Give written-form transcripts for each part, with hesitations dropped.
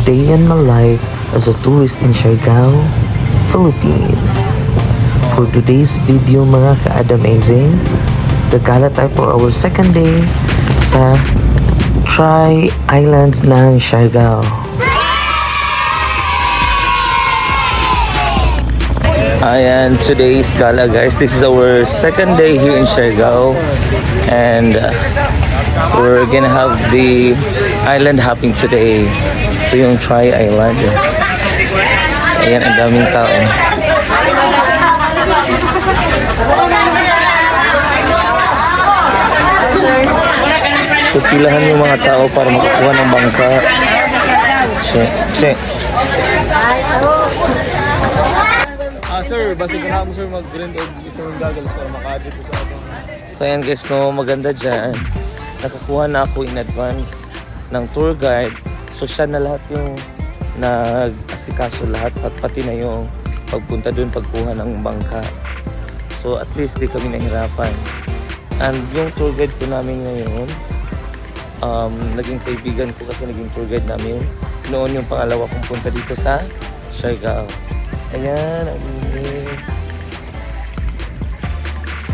day in my life as a tourist in Siargao, Philippines. For today's video mga ka-Adamazing, gagala tayo for our second day sa Tri-Islands ng Siargao. Ayan, today's gala guys. This is our second day here in Siargao and we're gonna have the island hopping today. So yung Tri-Island. Ayan, ang daming tao. So pilahan yung mga tao para makakuha ng bangka. Sir, basta ka mo sir mag-rent o gusto mong goggles para makadit sa atin. So ayan guys, no, maganda dyan. Nakakuha na ako in advance ng tour guide. So siya na lahat yung nag-asikaso lahat, pati na yung pagpunta dun, pagkuha ng bangka. So at least di kami nahirapan. And yung tour guide ko namin ngayon, naging kaibigan ko kasi naging tour guide namin noon yung pangalawa kong punta dito sa Siargao. Ayan,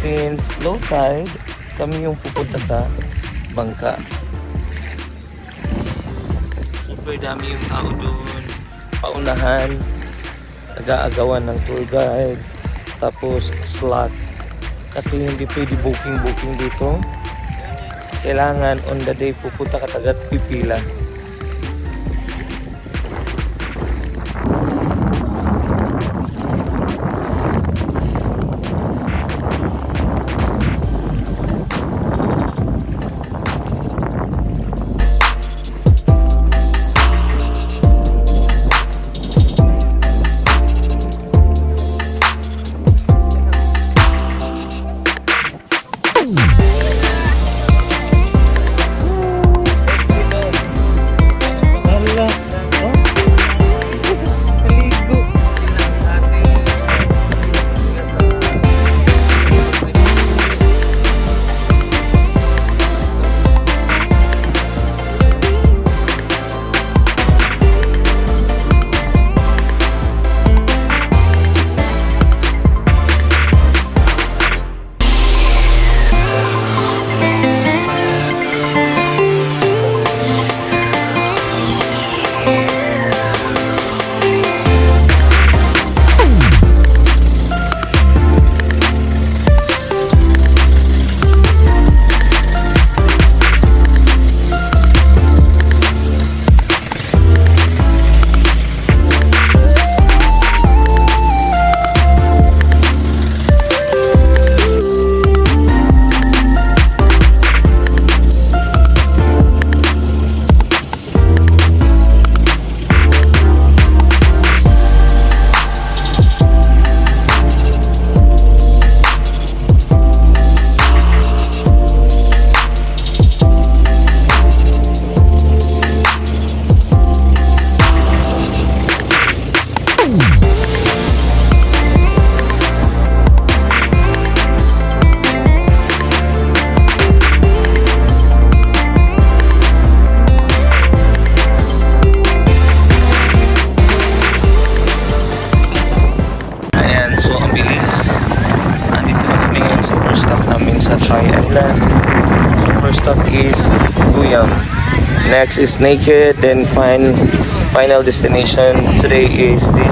since low tide, kami yung pupunta sa bangka. Super dami yung tao doon. Paunahan, nag-aagawan ng tour guide, tapos slot. Kasi hindi pwede booking dito. Kailangan on the day pupunta ka tagat pipila. Next is Naked, then final destination today is the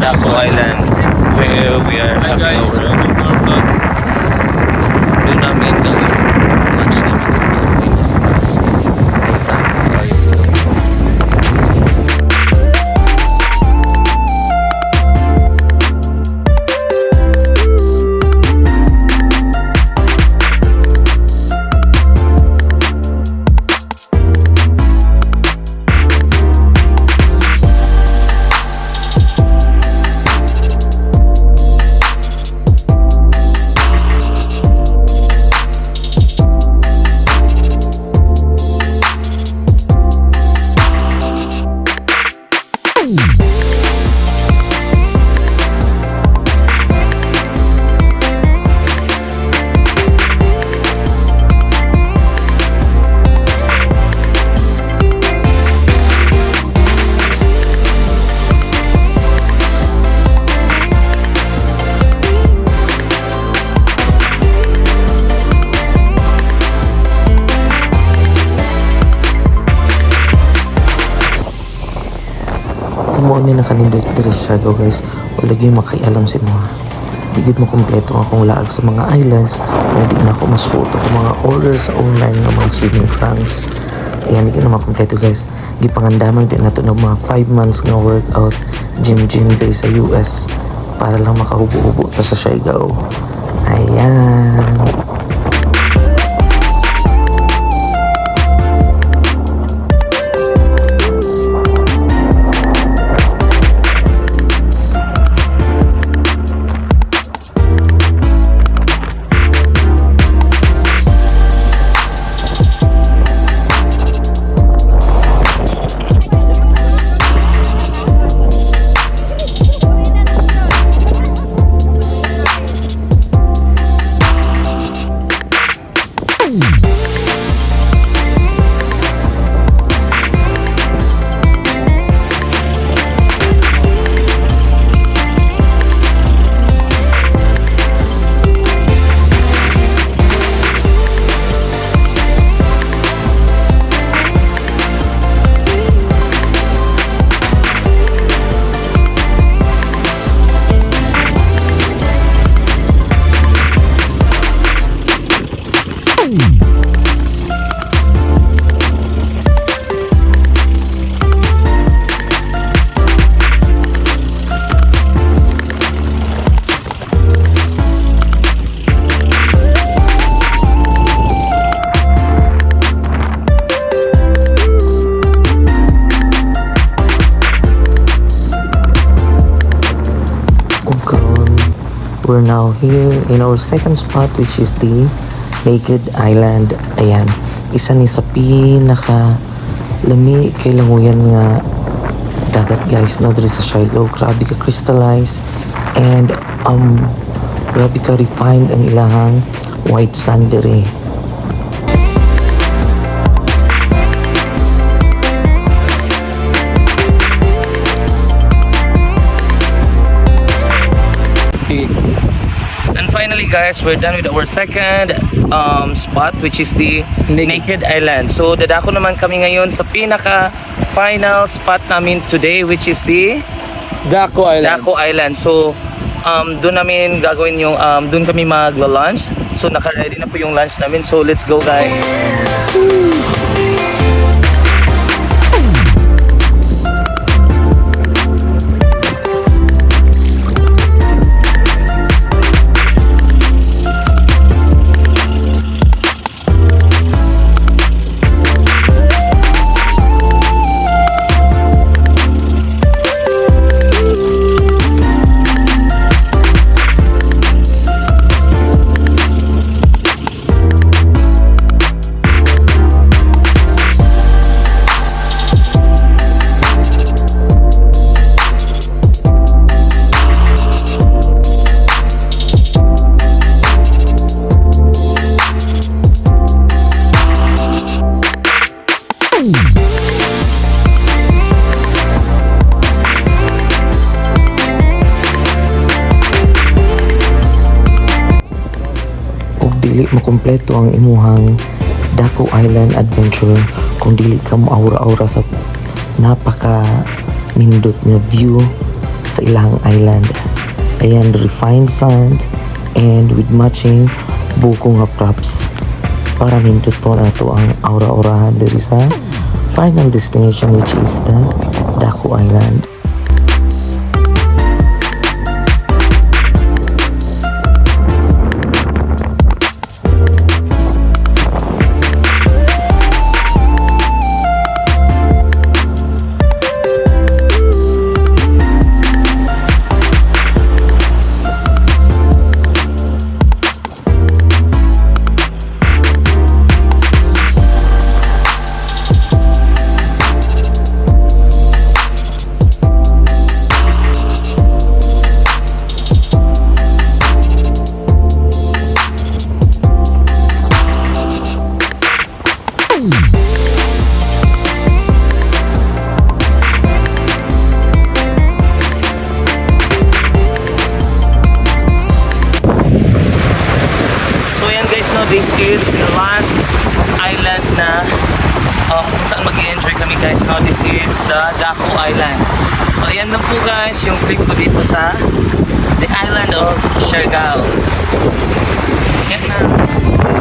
Daco Island where we are having our doon namin gawin lunch namin sa Pilipinas. kung mo ni nakalindot diri sa Siargao guys, wala gyud makialam sa mo. Digid mo kompleto ang akong laag sa mga islands, na di na ako masuot ako mga order sa online ng mga swimming trunks. Ayan, di na makompleto guys. Gipangandaman din nato ng mga 5 months nga workout gym diri sa US para lang makahubo-hubo ta sa Siargao. Ayan. We're now here in our second spot, which is the Naked Island. Ayan, isa ni sa pinaka lami kay languyan nga dagat guys, no, diri sa Siargao. Grabe ka crystallize and grabe ka refined ang ilahang white sand diri. And finally guys, we're done with our second spot, which is the Naked Island. So dadako naman kami ngayon sa pinaka final spot namin today, which is the Daco Island. Daco Island. So doon namin gagawin yung doon kami magla-lunch. So naka-ready na po yung lunch namin. So let's go guys. Dili makumpleto ang imuhang Daco Island adventure kung dili ka mo aura-aura sa napaka nindot nga view sa ilang island. Ayan, refined sand and with matching buko nga props para nindot po na ito ang aura-aurahan diri sa final destination, which is the Daco Island. saan mag-enjoy kami guys. Now this is the Daku Island. So ayan lang po guys yung trip ko dito sa the island of Siargao. Yes na.